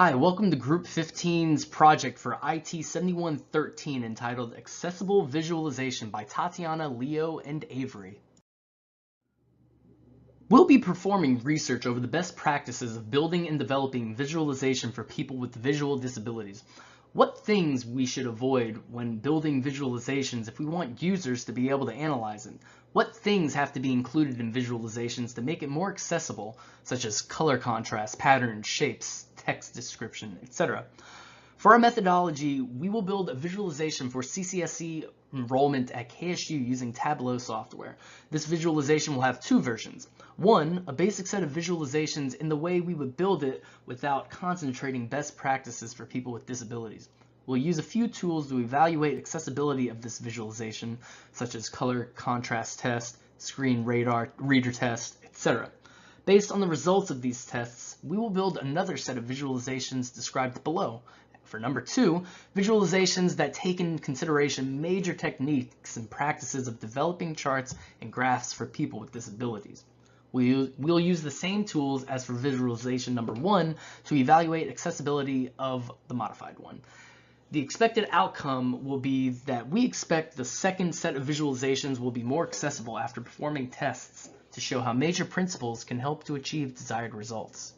Hi, welcome to Group 15's project for IT 7113 entitled Accessible Visualization by Tatiana, Leo, and Avery. We'll be performing research over the best practices of building and developing visualization for people with visual disabilities. What things we should avoid when building visualizations if we want users to be able to analyze it. What things have to be included in visualizations to make it more accessible, such as color contrast, patterns, shapes, text description, etc. For our methodology, we will build a visualization for CCSE enrollment at KSU using Tableau software. This visualization will have two versions. One, a basic set of visualizations in the way we would build it without concentrating best practices for people with disabilities. We'll use a few tools to evaluate accessibility of this visualization, such as color contrast test, screen radar reader test, etc. Based on the results of these tests, we will build another set of visualizations described below. For number 2, visualizations that take into consideration major techniques and practices of developing charts and graphs for people with disabilities. We'll use the same tools as for visualization number 1 to evaluate accessibility of the modified one. The expected outcome will be that we expect the second set of visualizations will be more accessible after performing tests to show how major principles can help to achieve desired results.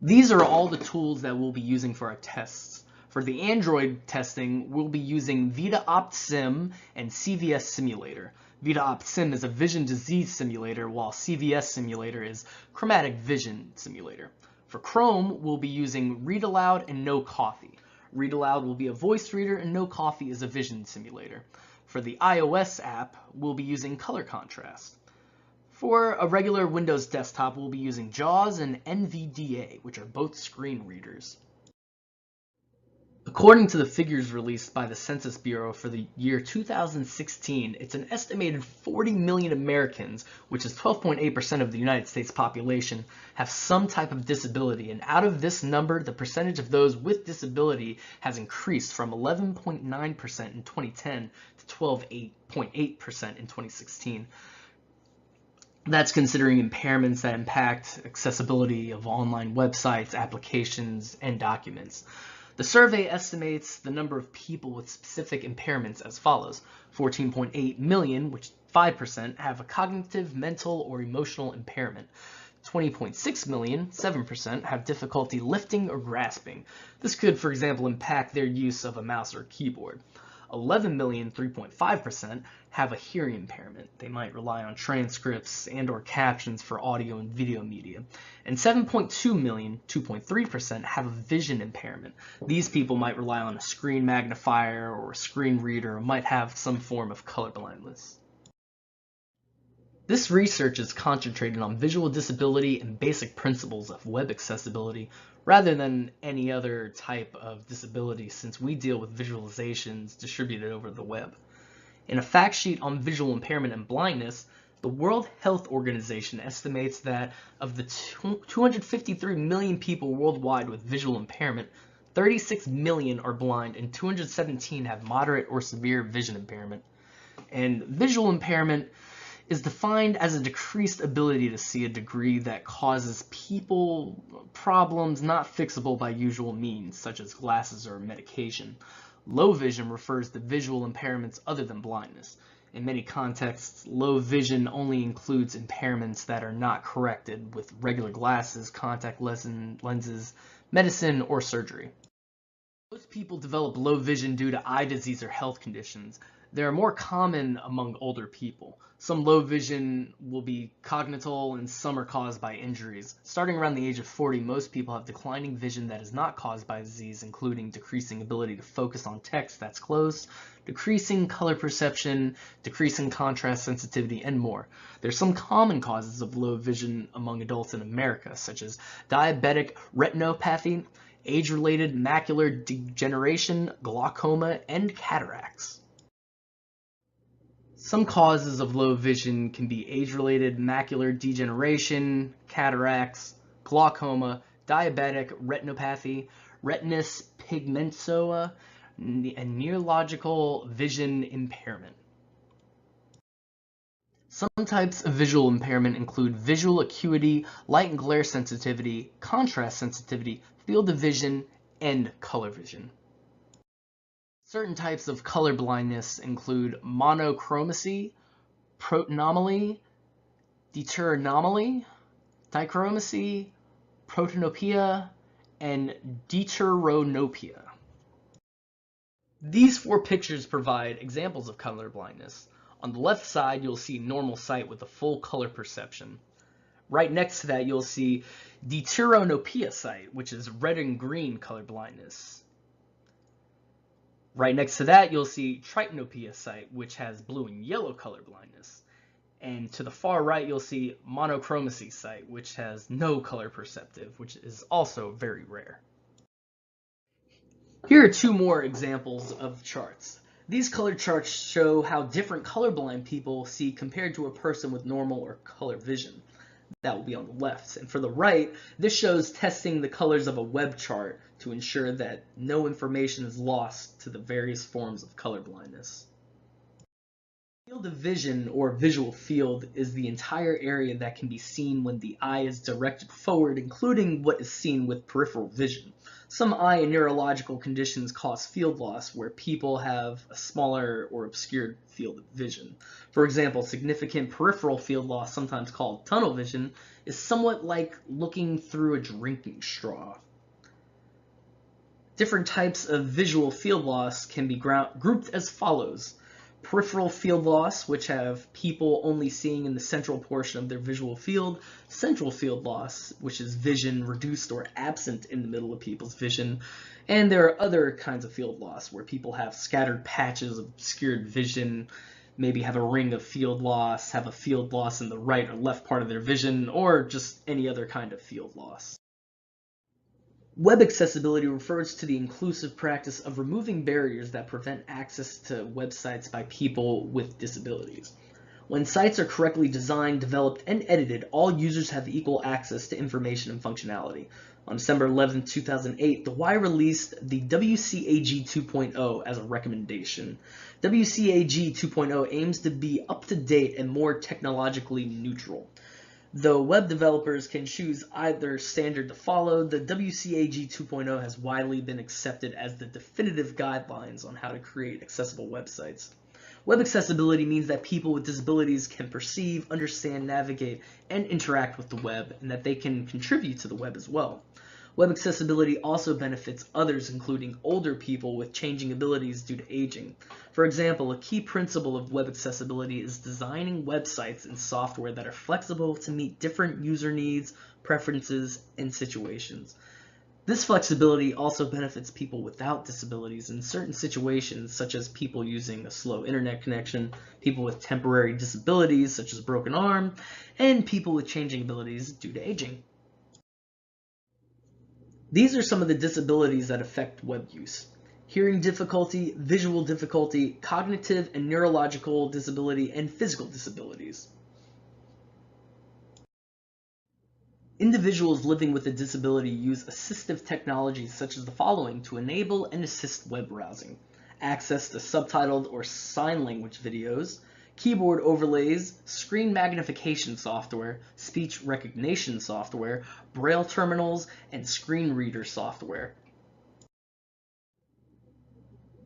These are all the tools that we'll be using for our tests. For the Android testing, we'll be using VitaOptSim and CVS Simulator. VitaOptSim is a vision disease simulator, while CVS Simulator is chromatic vision simulator. For Chrome, we'll be using ReadAloud and NoCoffee. ReadAloud will be a voice reader and NoCoffee is a vision simulator. For the iOS app, we'll be using color contrast. For a regular Windows desktop, we'll be using JAWS and NVDA, which are both screen readers. According to the figures released by the Census Bureau for the year 2016, it's an estimated 40 million Americans, which is 12.8% of the United States population, have some type of disability, and out of this number, the percentage of those with disability has increased from 11.9% in 2010 to 12.8% in 2016. That's considering impairments that impact accessibility of online websites, applications, and documents. The survey estimates the number of people with specific impairments as follows. 14.8 million, which 5%, have a cognitive, mental, or emotional impairment. 20.6 million, 7%, have difficulty lifting or grasping. This could, for example, impact their use of a mouse or keyboard. 11 million, 3.5%, have a hearing impairment. They might rely on transcripts and/or captions for audio and video media. And 7.2 million, 2.3%, have a vision impairment. These people might rely on a screen magnifier or a screen reader, or might have some form of color blindness. This research is concentrated on visual disability and basic principles of web accessibility rather than any other type of disability, since we deal with visualizations distributed over the web. In a fact sheet on visual impairment and blindness, the World Health Organization estimates that of the 253 million people worldwide with visual impairment, 36 million are blind and 217 have moderate or severe vision impairment. And visual impairment is defined as a decreased ability to see a degree that causes people problems not fixable by usual means, such as glasses or medication. Low vision refers to visual impairments other than blindness. In many contexts, low vision only includes impairments that are not corrected with regular glasses, contact lenses, medicine, or surgery. Most people develop low vision due to eye disease or health conditions. They are more common among older people. Some low vision will be congenital and some are caused by injuries. Starting around the age of 40, most people have declining vision that is not caused by disease, including decreasing ability to focus on text that's close, decreasing color perception, decreasing contrast sensitivity, and more. There's some common causes of low vision among adults in America, such as diabetic retinopathy, age-related macular degeneration, glaucoma, and cataracts. Some causes of low vision can be age-related macular degeneration, cataracts, glaucoma, diabetic retinopathy, retinitis pigmentosa, and neurological vision impairment. Some types of visual impairment include visual acuity, light and glare sensitivity, contrast sensitivity, field of vision, and color vision. Certain types of color blindness include monochromacy, protanomaly, deuteranomaly, dichromacy, protanopia, and deuteranopia. These four pictures provide examples of color blindness. On the left side, you'll see normal sight with a full color perception. Right next to that, you'll see deuteranopia sight, which is red and green color blindness. Right next to that, you'll see tritanopia sight, which has blue and yellow color blindness. And to the far right, you'll see monochromacy sight, which has no color perceptive, which is also very rare. Here are two more examples of charts. These color charts show how different colorblind people see compared to a person with normal or color vision. That will be on the left. And for the right, this shows testing the colors of a web chart to ensure that no information is lost to the various forms of color blindness. Field of vision, or visual field, is the entire area that can be seen when the eye is directed forward, including what is seen with peripheral vision. Some eye and neurological conditions cause field loss where people have a smaller or obscured field of vision. For example, significant peripheral field loss, sometimes called tunnel vision, is somewhat like looking through a drinking straw. Different types of visual field loss can be grouped as follows. Peripheral field loss, which have people only seeing in the central portion of their visual field. Central field loss, which is vision reduced or absent in the middle of people's vision. And there are other kinds of field loss where people have scattered patches of obscured vision, maybe have a ring of field loss, have a field loss in the right or left part of their vision, or just any other kind of field loss. Web accessibility refers to the inclusive practice of removing barriers that prevent access to websites by people with disabilities. When sites are correctly designed, developed, and edited, all users have equal access to information and functionality. On December 11, 2008, the Y released the WCAG 2.0 as a recommendation. WCAG 2.0 aims to be up-to-date and more technologically neutral. Though web developers can choose either standard to follow, the WCAG 2.0 has widely been accepted as the definitive guidelines on how to create accessible websites. Web accessibility means that people with disabilities can perceive, understand, navigate, and interact with the web, and that they can contribute to the web as well. Web accessibility also benefits others, including older people with changing abilities due to aging. For example, a key principle of web accessibility is designing websites and software that are flexible to meet different user needs, preferences, and situations. This flexibility also benefits people without disabilities in certain situations, such as people using a slow internet connection, people with temporary disabilities such as a broken arm, and people with changing abilities due to aging. These are some of the disabilities that affect web use: hearing difficulty, visual difficulty, cognitive and neurological disability, and physical disabilities. Individuals living with a disability use assistive technologies such as the following to enable and assist web browsing: access to subtitled or sign language videos, keyboard overlays, screen magnification software, speech recognition software, braille terminals, and screen reader software.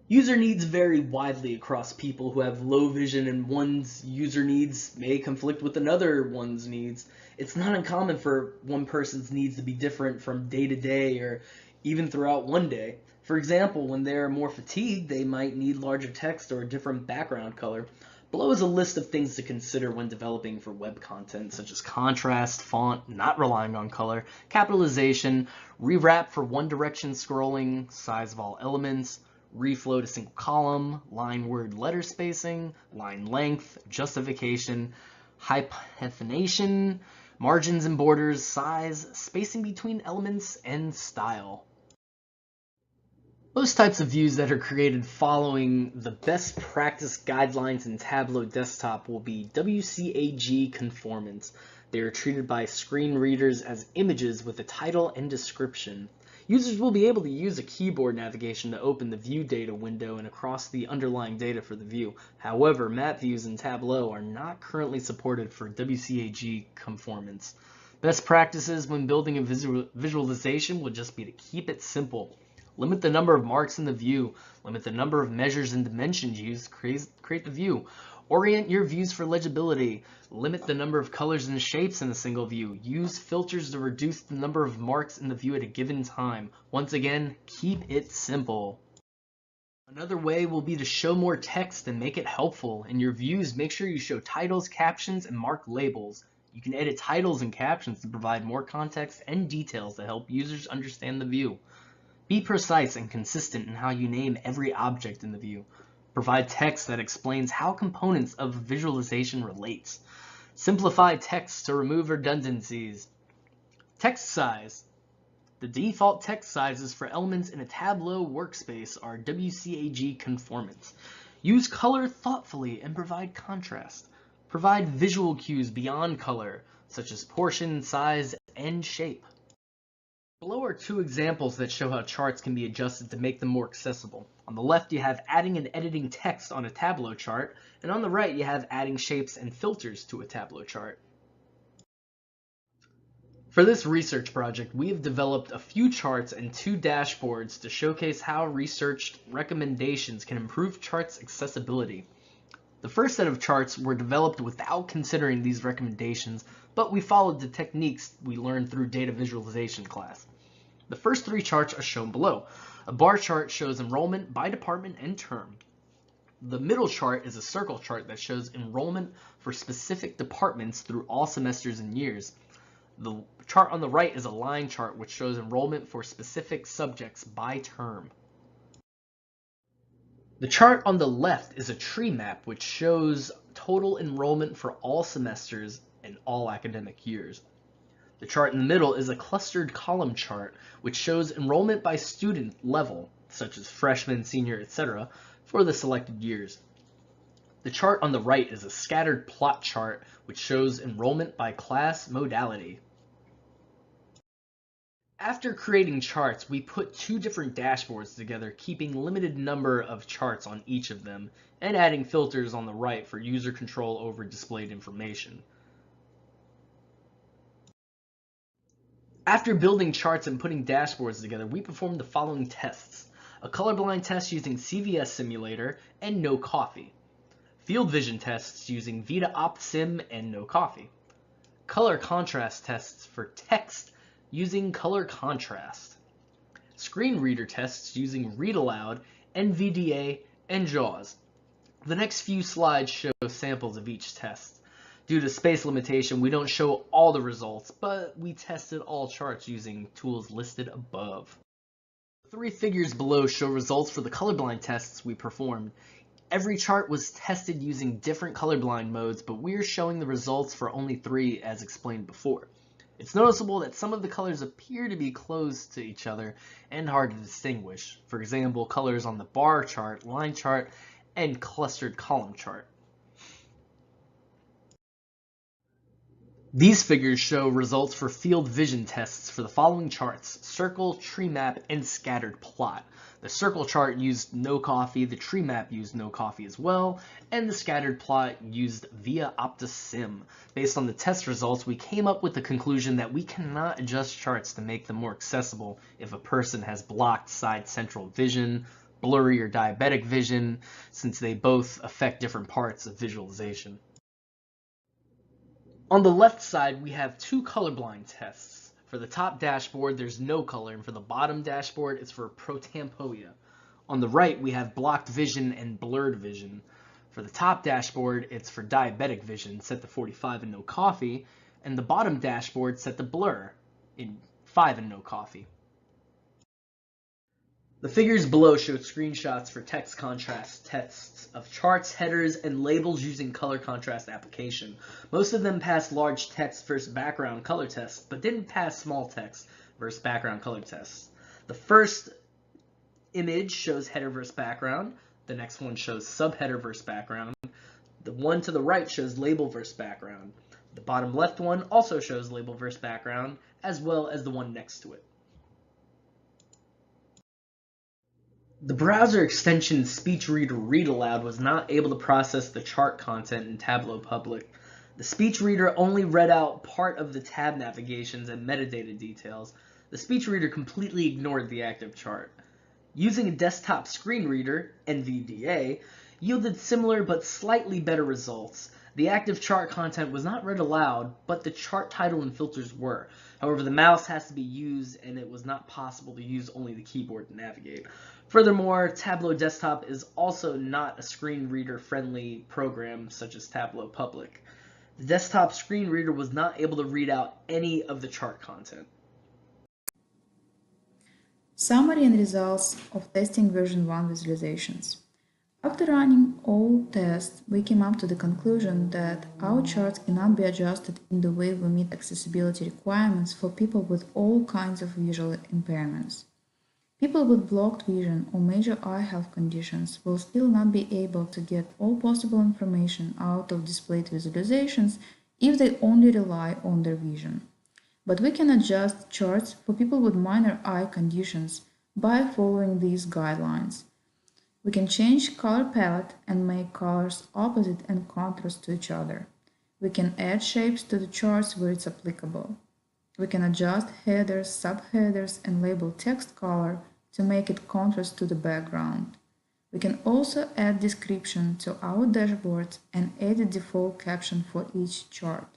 User needs vary widely across people who have low vision, and one's user needs may conflict with another one's needs. It's not uncommon for one person's needs to be different from day to day or even throughout one day. For example, when they're more fatigued, they might need larger text or a different background color. Below is a list of things to consider when developing for web content, such as contrast, font, not relying on color, capitalization, rewrap for one direction scrolling, size of all elements, reflow to single column, line word letter spacing, line length, justification, hyphenation, margins and borders, size, spacing between elements, and style. Most types of views that are created following the best practice guidelines in Tableau Desktop will be WCAG conformant. They are treated by screen readers as images with a title and description. Users will be able to use a keyboard navigation to open the view data window and across the underlying data for the view. However, map views in Tableau are not currently supported for WCAG conformance. Best practices when building a visualization would just be to keep it simple. Limit the number of marks in the view, limit the number of measures and dimensions used, create the view. Orient your views for legibility. Limit the number of colors and shapes in a single view. Use filters to reduce the number of marks in the view at a given time. Once again, keep it simple. Another way will be to show more text and make it helpful. In your views, make sure you show titles, captions, and mark labels. You can edit titles and captions to provide more context and details to help users understand the view. Be precise and consistent in how you name every object in the view. Provide text that explains how components of a visualization relates. Simplify text to remove redundancies. Text size. The default text sizes for elements in a Tableau workspace are WCAG conformance. Use color thoughtfully and provide contrast. Provide visual cues beyond color, such as portion, size, and shape. Below are two examples that show how charts can be adjusted to make them more accessible. On the left, you have adding and editing text on a Tableau chart, and on the right, you have adding shapes and filters to a Tableau chart. For this research project, we have developed a few charts and 2 dashboards to showcase how researched recommendations can improve charts accessibility. The first set of charts were developed without considering these recommendations, but we followed the techniques we learned through data visualization class. The first 3 charts are shown below. A bar chart shows enrollment by department and term. The middle chart is a circle chart that shows enrollment for specific departments through all semesters and years. The chart on the right is a line chart which shows enrollment for specific subjects by term. The chart on the left is a tree map which shows total enrollment for all semesters and all academic years. The chart in the middle is a clustered column chart which shows enrollment by student level, such as freshman, senior, etc., for the selected years. The chart on the right is a scattered plot chart which shows enrollment by class modality. After creating charts, we put 2 different dashboards together, keeping limited number of charts on each of them, and adding filters on the right for user control over displayed information. After building charts and putting dashboards together, we performed the following tests: a colorblind test using CVS Simulator and No Coffee, field vision tests using Vita OptSim and No Coffee, color contrast tests for text using Color Contrast, screen reader tests using ReadAloud, NVDA, and JAWS. The next few slides show samples of each test. Due to space limitation, we don't show all the results, but we tested all charts using tools listed above. The 3 figures below show results for the colorblind tests we performed. Every chart was tested using different colorblind modes, but we're showing the results for only 3 as explained before. It's noticeable that some of the colors appear to be close to each other and hard to distinguish. For example, colors on the bar chart, line chart, and clustered column chart. These figures show results for field vision tests for the following charts: circle, tree map, and scattered plot. The circle chart used No Coffee, the tree map used No Coffee as well, and the scattered plot used Via OptSim. Based on the test results, we came up with the conclusion that we cannot adjust charts to make them more accessible if a person has blocked side central vision, blurry or diabetic vision, since they both affect different parts of visualization. On the left side, we have 2 colorblind tests. For the top dashboard, there's no color, and for the bottom dashboard, it's for protampoia. On the right, we have blocked vision and blurred vision. For the top dashboard, it's for diabetic vision, set to 45 and No Coffee, and the bottom dashboard set to blur in 5 and No Coffee. The figures below show screenshots for text contrast tests of charts, headers, and labels using color contrast application. Most of them passed large text versus background color tests, but didn't pass small text versus background color tests. The first image shows header versus background. The next one shows subheader versus background. The one to the right shows label versus background. The bottom left one also shows label versus background, as well as the one next to it. The browser extension SpeechReader Read Aloud was not able to process the chart content in Tableau Public. The SpeechReader only read out part of the tab navigations and metadata details. The SpeechReader completely ignored the active chart. Using a desktop screen reader, NVDA, yielded similar but slightly better results. The active chart content was not read aloud, but the chart title and filters were. However, the mouse has to be used, and it was not possible to use only the keyboard to navigate. Furthermore, Tableau Desktop is also not a screen reader friendly program such as Tableau Public. The desktop screen reader was not able to read out any of the chart content. Summary and results of testing version 1 visualizations. After running all tests, we came up to the conclusion that our charts cannot be adjusted in the way we meet accessibility requirements for people with all kinds of visual impairments. People with blocked vision or major eye health conditions will still not be able to get all possible information out of displayed visualizations if they only rely on their vision. But we can adjust charts for people with minor eye conditions by following these guidelines. We can change color palette and make colors opposite and contrast to each other. We can add shapes to the charts where it's applicable. We can adjust headers, subheaders, and label text color to make it contrast to the background. We can also add description to our dashboard and edit default caption for each chart.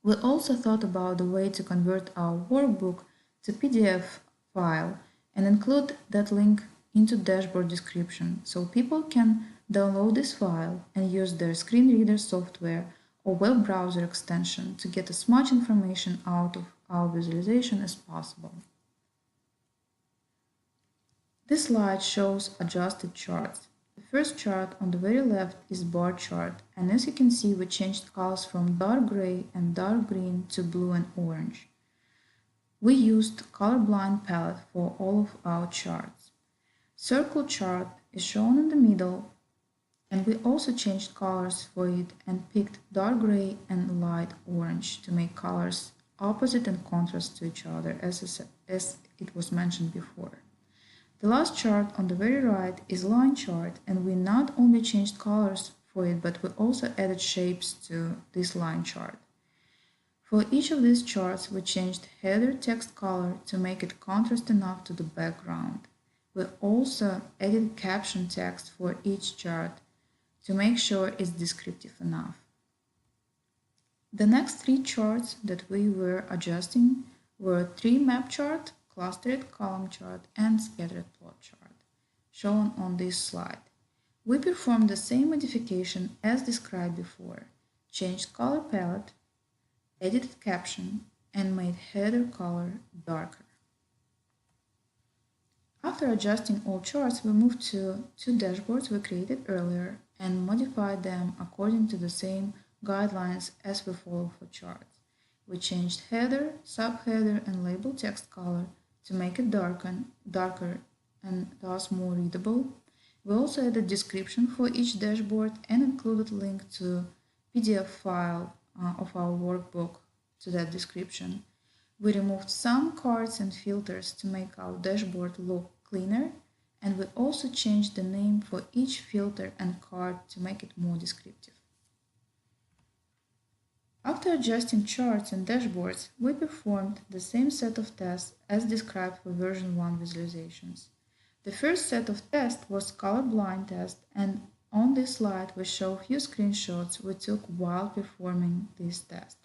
We also thought about the way to convert our workbook to PDF file and include that link into dashboard description so people can download this file and use their screen reader software or web browser extension to get as much information out of our visualization as possible. This slide shows adjusted charts. The first chart on the very left is bar chart, and as you can see, we changed colors from dark gray and dark green to blue and orange. We used colorblind palette for all of our charts. Circle chart is shown in the middle, and we also changed colors for it and picked dark gray and light orange to make colors opposite and contrast to each other as it was mentioned before. The last chart on the very right is line chart, and we not only changed colors for it, but we also added shapes to this line chart. For each of these charts, we changed header text color to make it contrast enough to the background. We also added caption text for each chart to make sure it's descriptive enough. The next three charts that we were adjusting were tree map chart, clustered column chart, and scattered plot chart, shown on this slide. We performed the same modification as described before, changed color palette, edited caption, and made header color darker. After adjusting all charts, we moved to two dashboards we created earlier and modified them according to the same guidelines as we follow for charts. We changed header, subheader, and label text color to make it darker and thus more readable. We also added description for each dashboard and included a link to PDF file of our workbook to that description. We removed some cards and filters to make our dashboard look cleaner, and we also changed the name for each filter and card to make it more descriptive. After adjusting charts and dashboards, we performed the same set of tests as described for version 1 visualizations. The first set of tests was colorblind test, and on this slide we show a few screenshots we took while performing this test.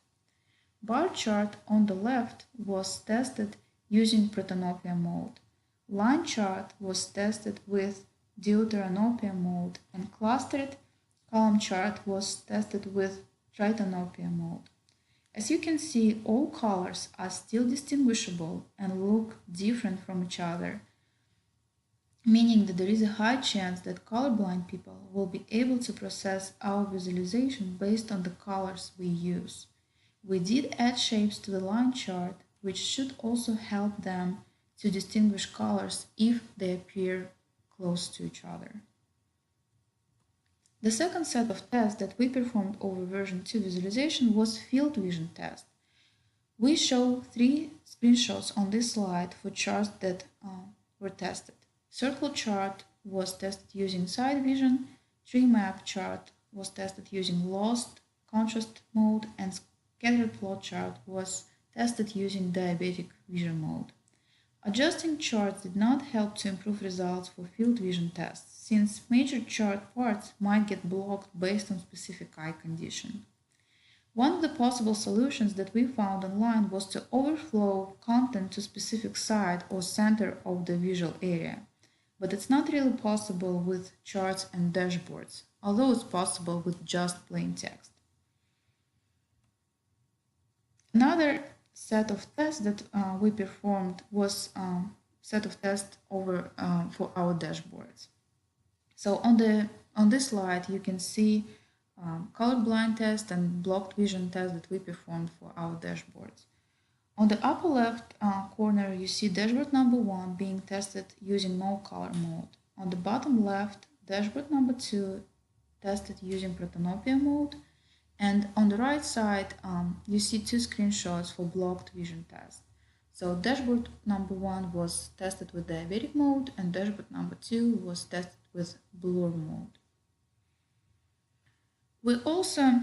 Bar chart on the left was tested using protanopia mode. Line chart was tested with deuteranopia mode, and clustered column chart was tested with tritanopia mode. As you can see, all colors are still distinguishable and look different from each other, meaning that there is a high chance that colorblind people will be able to process our visualization based on the colors we use. We did add shapes to the line chart, which should also help them to distinguish colors if they appear close to each other. The second set of tests that we performed over version 2 visualization was field vision test. We show three screenshots on this slide for charts that were tested. Circle chart was tested using side vision, tree map chart was tested using lost contrast mode, and scatter plot chart was tested using diabetic vision mode. Adjusting charts did not help to improve results for field vision tests, since major chart parts might get blocked based on specific eye condition. One of the possible solutions that we found online was to overflow content to specific side or center of the visual area. But it's not really possible with charts and dashboards, although it's possible with just plain text. Another set of tests that we performed was set of tests for our dashboards. So on this slide you can see colorblind test and blocked vision test that we performed for our dashboards. On the upper left corner, you see dashboard number 1 being tested using no color mode. On the bottom left, dashboard number 2 tested using protanopia mode. And on the right side, you see 2 screenshots for blocked vision test. So dashboard number 1 was tested with diabetic mode, and dashboard number 2 was tested with blur mode. We also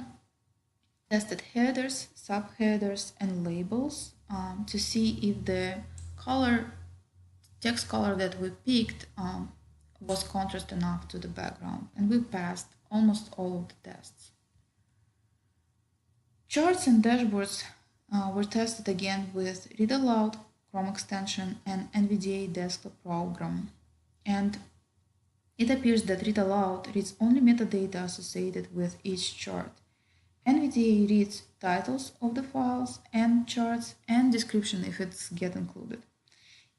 tested headers, subheaders, and labels to see if the text color that we picked was contrast enough to the background, and we passed almost all of the tests. Charts and dashboards were tested again with Read Aloud, Chrome extension, and NVDA desktop program. And it appears that Read Aloud reads only metadata associated with each chart. NVDA reads titles of the files and charts and description if it's get included.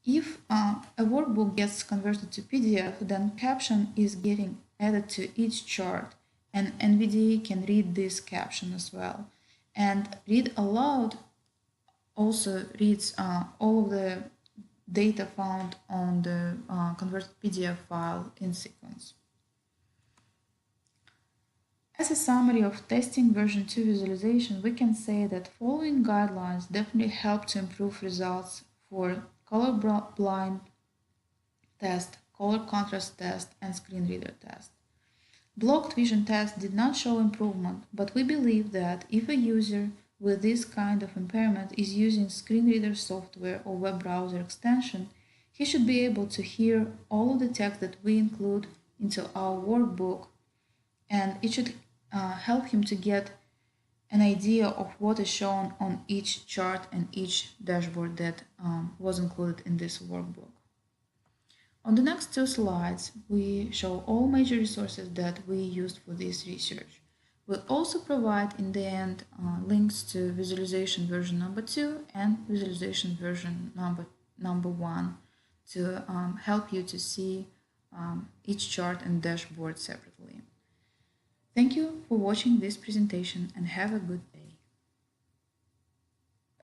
If a workbook gets converted to PDF, then caption is getting added to each chart, and NVDA can read this caption as well. And Read Aloud also reads all of the data found on the converted PDF file in sequence. As a summary of testing version 2 visualization, we can say that following guidelines definitely help to improve results for colorblind test, color contrast test, and screen reader test. Blocked vision test did not show improvement, but we believe that if a user with this kind of impairment is using screen reader software or web browser extension, he should be able to hear all of the text that we include into our workbook, and it should help him to get an idea of what is shown on each chart and each dashboard that was included in this workbook. On the next 2 slides, we show all major resources that we used for this research. We'll also provide in the end links to visualization version number 2 and visualization version number 1 to help you to see each chart and dashboard separately. Thank you for watching this presentation and have a good day.